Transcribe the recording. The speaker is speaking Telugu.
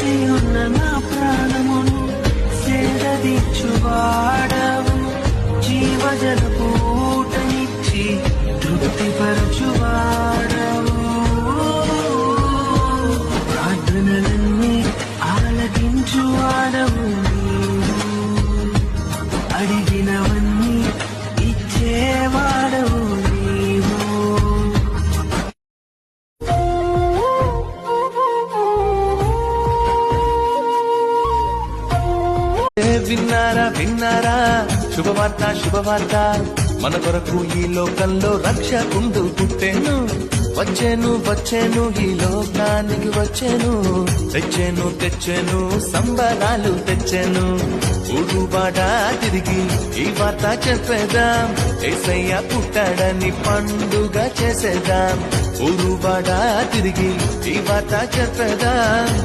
వేచి ఉన్న నా ప్రాణమును సేదదీర్చువాడవు, జీవజలపు ఊటనిచ్చి తృప్తిపరచువాడవు. ప్రార్థనలన్నీ ఆలకించువాడవు నీవు, అడిగినవన్నీ ఇచ్చేవాడవు నీవు. విన్నారా విన్నారా, శుభవార్త శుభవార్త, మన కొరకు ఈ లోకంలో రక్షకుండు పుట్టెను. వచ్చేను వచ్చేను ఈ లోకానికి వచ్చేను, తెచ్చేను తెచ్చేను సంబరాలు తెచ్చేను. ఊరుబాట తిరిగి ఈ వార్త చెప్పేదాం, యేసయ్య పుట్టాడని పండుగ చేసేదాం. ఊరుబాట తిరిగి ఈ వార్త చెప్పేదాం.